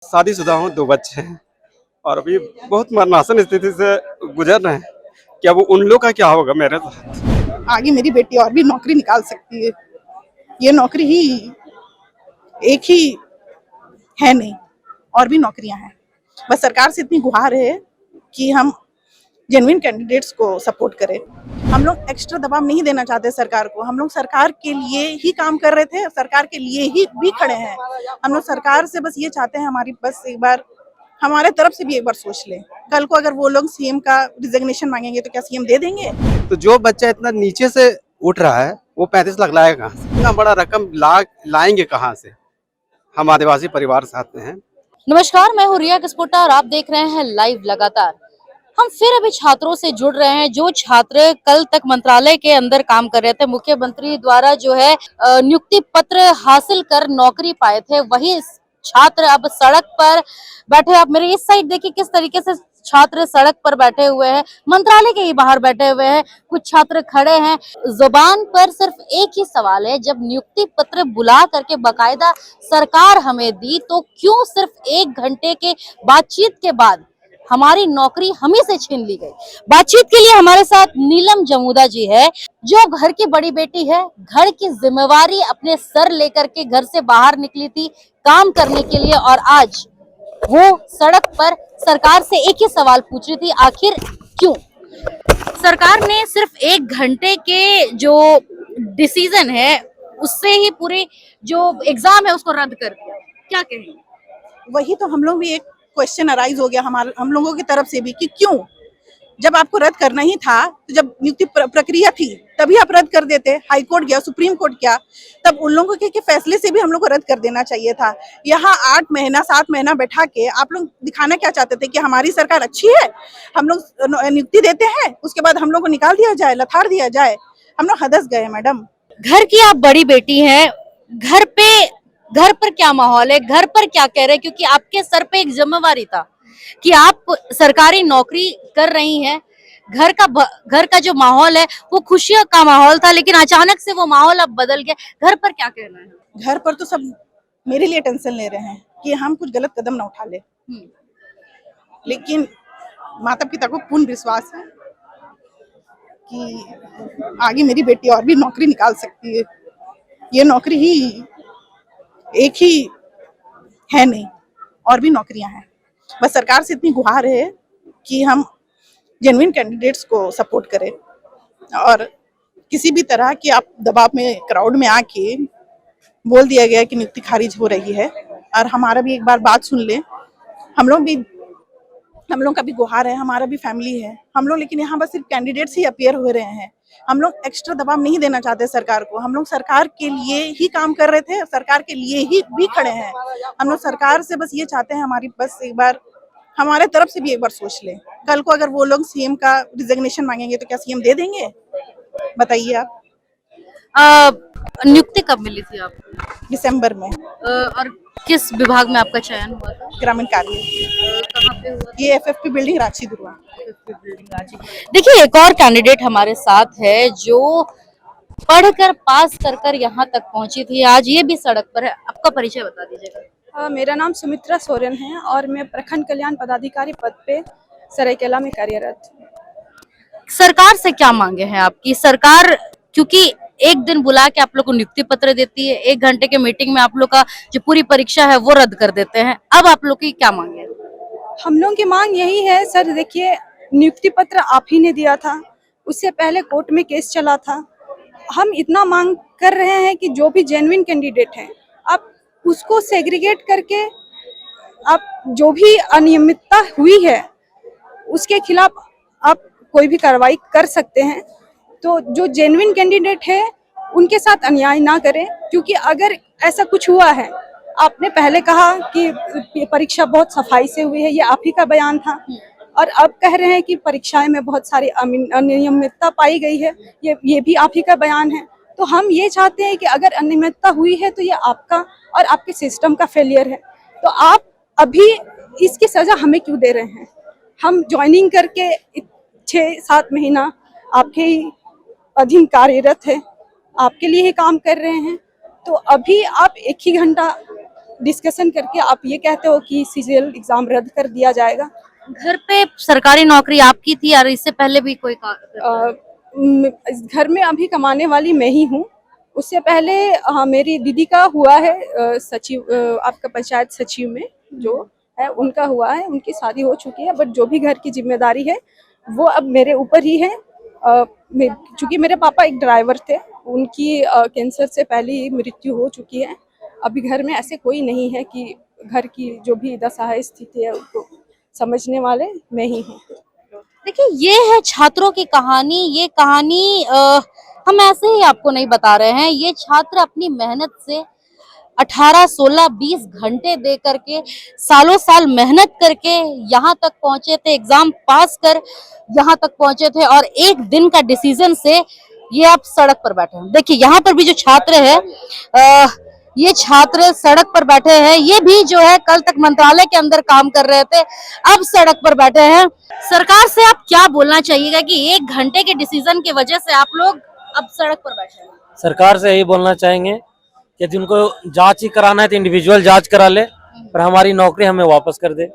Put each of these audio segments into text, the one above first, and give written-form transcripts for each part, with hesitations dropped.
शादीशुदा हूँ, 2 बच्चे हैं और अभी बहुत मरणासन स्थिति से गुजर रहे हैं। क्या वो उन लोग का क्या होगा मेरे साथ? आगे मेरी बेटी और भी नौकरी निकाल सकती है। ये नौकरी ही एक ही है नहीं, और भी नौकरियां हैं। बस सरकार से इतनी गुहार है कि हम जेन्युइन कैंडिडेट्स को सपोर्ट करें। हम लोग एक्स्ट्रा दबाव नहीं देना चाहते सरकार को। हम लोग सरकार के लिए ही काम कर रहे थे, सरकार के लिए ही भी खड़े हैं। हम लोग सरकार से बस ये चाहते हैं, हमारी बस एक बार हमारे तरफ से भी एक बार सोच लें। कल को अगर वो लोग सीएम का रिजिग्नेशन मांगेंगे तो क्या सीएम दे देंगे? तो जो बच्चा इतना नीचे से उठ रहा है वो 35 लाख लाएगा कहाँ से? इतना बड़ा रकम लाएंगे कहाँ से? हम आदिवासी परिवार से आते हैं। नमस्कार, मैं हूँ रिया किस्पोटा और आप देख रहे हैं लाइव लगातार। हम फिर अभी छात्रों से जुड़ रहे हैं जो छात्र कल तक मंत्रालय के अंदर काम कर रहे थे। मुख्यमंत्री द्वारा जो है नियुक्ति पत्र हासिल कर नौकरी पाए थे, वही छात्र अब सड़क पर बैठे। आप मेरे इस साइड देखिए किस तरीके से छात्र सड़क पर बैठे हुए हैं, मंत्रालय के ही बाहर बैठे हुए हैं, कुछ छात्र खड़े हैं। जुबान पर सिर्फ एक ही सवाल है, जब नियुक्ति पत्र बुला करके बकायदा सरकार हमें दी तो क्यों सिर्फ 1 घंटे के बातचीत के बाद हमारी नौकरी हम ही से छीन ली गई। बातचीत के लिए हमारे साथ नीलम जमूदा जी है, जो घर की बड़ी बेटी है। घर की जिम्मेवारी अपने सर लेकर के घर से बाहर निकली थी काम करने के लिए, और आज वो सड़क पर सरकार से एक ही सवाल पूछ रही थी, आखिर क्यों? सरकार ने सिर्फ 1 घंटे के जो डिसीजन है उससे ही पूरे जो एग्जाम है उसको रद्द कर दिया। क्या कहेंगे? वही तो हम लोग भी एक क्वेश्चन अराइज हो गया हम लोगों की तरफ से भी कि क्यों, जब आपको रद्द करना ही था तो जब नियुक्ति प्रक्रिया थी तभी आप रद्द कर देते। हाई कोर्ट गया, सुप्रीम कोर्ट गया, तब उन लोगों के फैसले से भी हम लोग को रद्द कर देना चाहिए था। यहाँ 8 महीना 7 महीना बैठा के आप लोग दिखाना क्या चाहते थे कि हमारी सरकार अच्छी है, हम लोग नियुक्ति देते हैं उसके बाद हम लोग को निकाल दिया जाए, लथाड़ दिया जाए। हम लोग हदस गए मैडम। घर की आप बड़ी बेटी हैं, घर पर क्या माहौल है, घर पर क्या कह रहे हैं? क्योंकि आपके सर पे एक जिम्मेवारी था कि आप सरकारी नौकरी कर रही हैं। घर का जो माहौल है वो खुशियों का माहौल था, लेकिन अचानक से वो माहौल अब बदल गया। घर पर क्या कहना है? घर पर तो सब मेरे लिए टेंशन ले रहे हैं कि हम कुछ गलत कदम ना उठा ले, लेकिन माता पिता को पूर्ण विश्वास है कि आगे मेरी बेटी और भी नौकरी निकाल सकती है। ये नौकरी ही एक ही है नहीं, और भी नौकरियां हैं। बस सरकार से इतनी गुहार है कि हम जेन्युइन कैंडिडेट्स को सपोर्ट करें, और किसी भी तरह की आप दबाव में क्राउड में आके बोल दिया गया कि नियुक्ति खारिज हो रही है, और हमारा भी एक बार बात सुन ले। हम लोग का भी गुहार है, हमारा भी फैमिली है हम लोग, लेकिन यहाँ बस सिर्फ कैंडिडेट्स ही अपीयर हो रहे हैं। हम लोग एक्स्ट्रा दबाव नहीं देना चाहते सरकार को। हम लोग सरकार के लिए ही काम कर रहे थे, सरकार के लिए ही भी खड़े हैं। हम लोग सरकार से बस ये चाहते हैं, हमारी बस एक बार हमारे तरफ से भी एक बार सोच लें। कल को अगर वो लोग सीएम का रिजिग्नेशन मांगेंगे तो क्या सीएम दे देंगे? बताइए आप। नियुक्ति कब मिली थी आपको? दिसंबर में। और किस विभाग में आपका चयन हुआ था? ग्रामीण कार्य। कहाँ पे हुआ? ये एफएफपी बिल्डिंग रांची दुर्वा। देखिए, एक और कैंडिडेट हमारे साथ है जो पढ़कर पास कर यहाँ तक पहुंची थी, आज ये भी सड़क पर है। आपका परिचय बता दीजिएगा। मेरा नाम सुमित्रा सोरेन है और मैं प्रखंड कल्याण पदाधिकारी पद पे सरायकेला में कार्यरत हूँ। सरकार से क्या मांगे हैं आपकी? सरकार क्योंकि एक दिन बुला के आप लोग को नियुक्ति पत्र देती है, 1 घंटे के मीटिंग में आप लोग का जो पूरी परीक्षा है वो रद्द कर देते हैं। अब आप लोग की क्या मांगे? हम लोग की मांग यही है सर, देखिए नियुक्ति पत्र आप ही ने दिया था, उससे पहले कोर्ट में केस चला था। हम इतना मांग कर रहे हैं कि जो भी जेन्युइन कैंडिडेट हैं आप उसको सेग्रीगेट करके आप जो भी अनियमितता हुई है उसके खिलाफ आप कोई भी कार्रवाई कर सकते हैं। तो जो जेन्युइन कैंडिडेट है उनके साथ अन्याय ना करें, क्योंकि अगर ऐसा कुछ हुआ है, आपने पहले कहा कि परीक्षा बहुत सफाई से हुई है, ये आप ही का बयान था, और अब कह रहे हैं कि परीक्षाएं में बहुत सारी अनियमितता पाई गई है, ये भी आप ही का बयान है। तो हम ये चाहते हैं कि अगर अनियमितता हुई है तो ये आपका और आपके सिस्टम का फेलियर है। तो आप अभी इसकी सजा हमें क्यों दे रहे हैं? हम ज्वाइनिंग करके 6-7 महीना आपके ही अधीन कार्यरत है, आपके लिए ही काम कर रहे हैं, तो अभी आप 1 ही घंटा डिस्कशन करके आप ये कहते हो कि सीजीएल एग्जाम रद्द कर दिया जाएगा। घर पे सरकारी नौकरी आपकी थी और इससे पहले भी कोई इस घर में अभी कमाने वाली मैं ही हूँ। उससे पहले हाँ मेरी दीदी का हुआ है सचिव, आपका पंचायत सचिव में जो है उनका हुआ है, उनकी शादी हो चुकी है, बट जो भी घर की जिम्मेदारी है वो अब मेरे ऊपर ही है। चूंकि मेरे पापा एक ड्राइवर थे, उनकी कैंसर से पहले ही मृत्यु हो चुकी है। अभी घर में ऐसे कोई नहीं है कि घर की जो भी दशा है, स्थिति है, उसको समझने वाले मैं ही हूँ। देखिए, ये है छात्रों की कहानी। ये कहानी हम ऐसे ही आपको नहीं बता रहे हैं। ये छात्र अपनी मेहनत से 18, 16, 20 घंटे दे करके, सालों साल मेहनत करके यहाँ तक पहुंचे थे, एग्जाम पास कर यहाँ तक पहुंचे थे, और एक दिन का डिसीजन से ये आप सड़क पर बैठे हैं। देखिए, यहाँ पर भी जो छात्र है, ये छात्र सड़क पर बैठे हैं। ये भी जो है कल तक मंत्रालय के अंदर काम कर रहे थे, अब सड़क पर बैठे हैं। सरकार से आप क्या बोलना चाहिएगा कि 1 घंटे के डिसीजन की वजह से आप लोग अब सड़क पर बैठे हैं? सरकार से यही बोलना चाहेंगे कि जिनको जांच ही कराना है तो इंडिविजुअल जांच करा ले, पर हमारी नौकरी हमें वापस कर दे,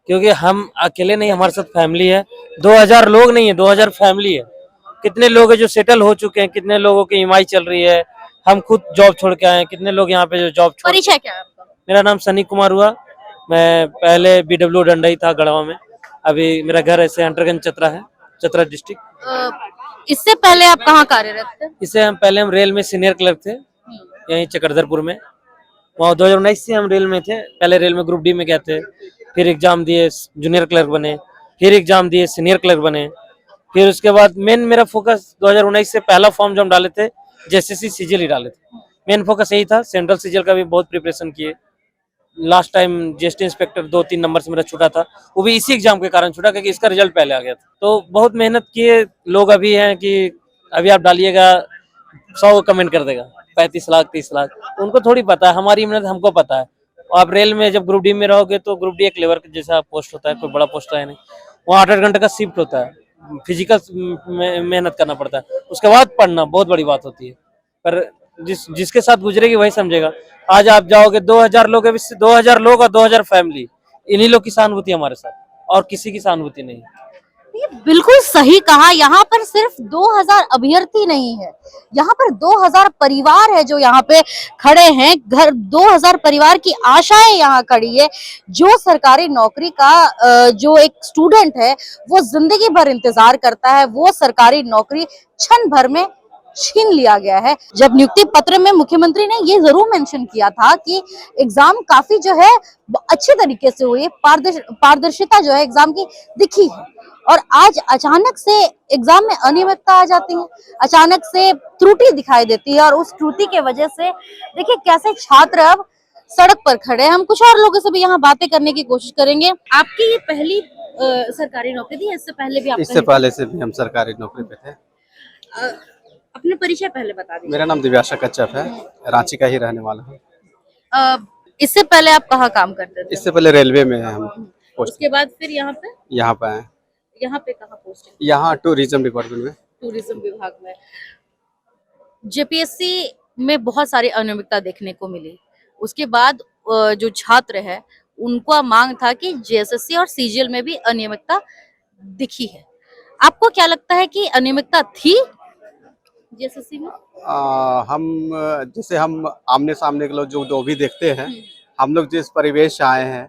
क्योंकि हम अकेले नहीं, हमारे साथ फैमिली है। 2000 लोग नहीं है, 2000 फैमिली है। कितने लोग हैं जो सेटल हो चुके हैं, कितने लोगों की ईएमआई चल रही है, हम खुद जॉब छोड़ के आए हैं, कितने लोग यहाँ पे जो जॉब छोड़। परिचय क्या है आपका? मेरा नाम सनी कुमार हुआ। मैं पहले BW डंडई था गढ़वा में, अभी मेरा घर ऐसे अंडरगंज चतरा है, चतरा डिस्ट्रिक्ट। इससे पहले आप कहाँ कार्यरत थे? इससे हम रेल में सीनियर क्लर्क थे, यहीं चक्रधरपुर में। वहाँ 2019 से हम रेल में थे। पहले रेल में ग्रुप डी में गए थे, फिर एग्जाम दिए, जूनियर क्लर्क बने, फिर एग्जाम दिए, सीनियर क्लर्क बने। फिर उसके बाद मेन मेरा फोकस 2019 से पहला फॉर्म जो हम डाले थे JSSC सीजीएल ही डाले थे। मेन फोकस यही था। सेंट्रल सीजीएल का भी बहुत प्रिपरेशन किए। Last time GST inspector 2-3 number से मेरा छूटा था, वो भी इसी एग्जाम के कारण छूटा क्योंकि इसका रिजल्ट पहले आ गया था। तो बहुत मेहनत किए लोग अभी हैं कि अभी आप डालिएगा 100 कमेंट कर देगा, 35 लाख 30 लाख, तो उनको थोड़ी पता है। हमारी मेहनत हमको पता है। आप रेल में जब ग्रुप डी में रहोगे तो ग्रुप डी एक लेबर जैसा पोस्ट होता है, कोई बड़ा पोस्ट है नहीं। वहाँ 8-8 घंटे का शिफ्ट होता है, फिजिकल मेहनत करना पड़ता है, उसके बाद पढ़ना बहुत बड़ी बात होती है। पर जिसके साथ गुजरेगी वही समझेगा। आज आप जाओगे 2000 लोग, 2000 लोग और 2000 फैमिली, इन्हीं लोग की सहानुभूति हमारे साथ, और किसी की सहानुभूति नहीं। ये बिल्कुल सही कहा। यहाँ पर सिर्फ 2000 अभ्यर्थी नहीं है, यहाँ पर 2000 परिवार है जो यहाँ पे खड़े हैं। घर 2000 परिवार की आशाएं यहाँ खड़ी है। जो सरकारी नौकरी का जो एक स्टूडेंट है वो जिंदगी भर इंतजार करता है, वो सरकारी नौकरी क्षण भर में छीन लिया गया है। जब नियुक्ति पत्र में मुख्यमंत्री ने ये जरूर मेंशन किया था कि एग्जाम काफी जो है अच्छे तरीके से हुई, पारदर्शिता जो है एग्जाम की दिखी है, और आज अचानक से एग्जाम में अनियमितता आ जाती है, अचानक से त्रुटि दिखाई देती है, और उस त्रुटि के वजह से देखिए कैसे छात्र अब सड़क पर खड़े हैं। हम कुछ और लोगों से भी यहाँ बातें करने की कोशिश करेंगे। आपकी ये पहली सरकारी नौकरी थी? इससे पहले भी? इससे पहले से भी हम सरकारी नौकरी पे थे। अपने परिचय पहले बता दीजिए। मेरा नाम दिव्याशा कच्छप है, रांची का ही रहने वाला हूँ। इससे पहले आप कहाँ काम करते थे? इससे पहले रेलवे में है हम पोस्ट। उसके बाद फिर यहाँ पे आए। यहाँ पे कहाँ पोस्टिंग? यहाँ टूरिज्म डिपार्टमेंट में, टूरिज्म विभाग में। जेपीएससी में बहुत सारी अनियमितता देखने को मिली। उसके बाद जो छात्र है उनका मांग था कि जेएसएससी और सीजीएल में भी अनियमितता दिखी है। आपको क्या लगता है कि अनियमितता थी जेएसएससी में? हम आमने सामने के लोग जो भी देखते हैं, हम लोग जिस परिवेश से आए हैं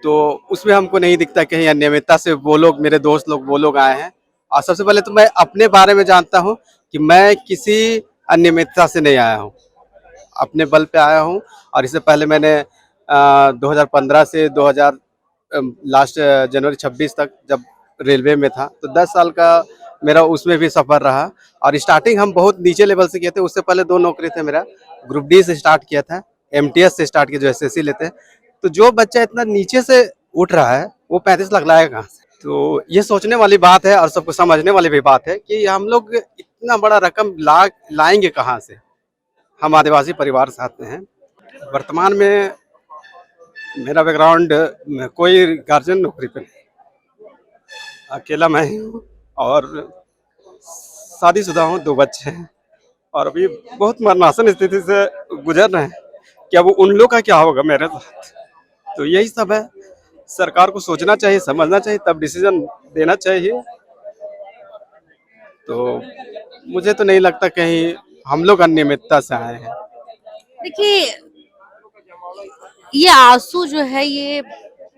तो उसमें हमको नहीं दिखता कहीं अनियमितता से वो लोग, मेरे दोस्त लोग, वो लोग आए हैं। और सबसे पहले तो मैं अपने बारे में जानता हूं कि मैं किसी अनियमितता से नहीं आया हूं, अपने बल पे आया हूं। और इससे पहले मैंने 2015 से 2000 लास्ट जनवरी 26 तक जब रेलवे में था, तो 10 साल का मेरा उसमें भी सफ़र रहा। और स्टार्टिंग हम बहुत नीचे लेवल से किए थे। उससे पहले 2 नौकरी थे मेरा। ग्रुप डी से स्टार्ट किया था, MTS से स्टार्ट किया जो SSC लेते हैं। तो जो बच्चा इतना नीचे से उठ रहा है वो 35 लाख लाएगा कहाँ से? तो ये सोचने वाली बात है और सबको समझने वाली भी बात है कि हम लोग इतना बड़ा रकम लाएंगे कहाँ से। हम आदिवासी परिवार से आते हैं। वर्तमान में मेरा बैकग्राउंड, कोई गार्जियन नौकरी पे नहीं, अकेला मैं ही हूँ और शादीशुदा हूँ, 2 बच्चे हैं और अभी बहुत मरणासन स्थिति से गुजर रहे हैं। कि अब उन लोग का क्या होगा मेरे साथ। तो यही सब है, सरकार को सोचना चाहिए, समझना चाहिए, तब डिसीजन देना चाहिए। तो मुझे तो नहीं लगता कहीं हम लोग अनियमितता से आए हैं। देखिए, ये आंसू जो है ये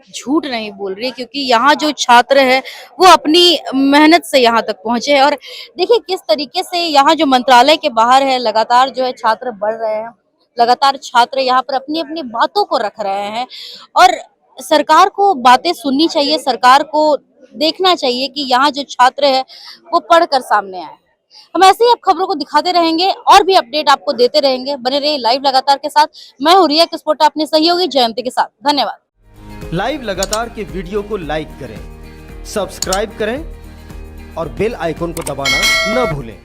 झूठ नहीं बोल रही, क्योंकि यहाँ जो छात्र है वो अपनी मेहनत से यहाँ तक पहुंचे हैं। और देखिए किस तरीके से यहाँ जो मंत्रालय के बाहर है लगातार जो है छात्र बढ़ रहे हैं, लगातार छात्र यहाँ पर अपनी अपनी बातों को रख रहे हैं। और सरकार को बातें सुननी चाहिए, सरकार को देखना चाहिए कि यहाँ जो छात्र है वो पढ़कर सामने आए। हम ऐसे ही अब खबरों को दिखाते रहेंगे और भी अपडेट आपको देते रहेंगे। बने रहिए लाइव लगातार के साथ। मैं हूं रिया किस्पोटा अपने सहयोगी जयंती के साथ। धन्यवाद। लाइव लगातार के वीडियो को लाइक करें, सब्सक्राइब करें और बेल आइकन को दबाना न भूलें।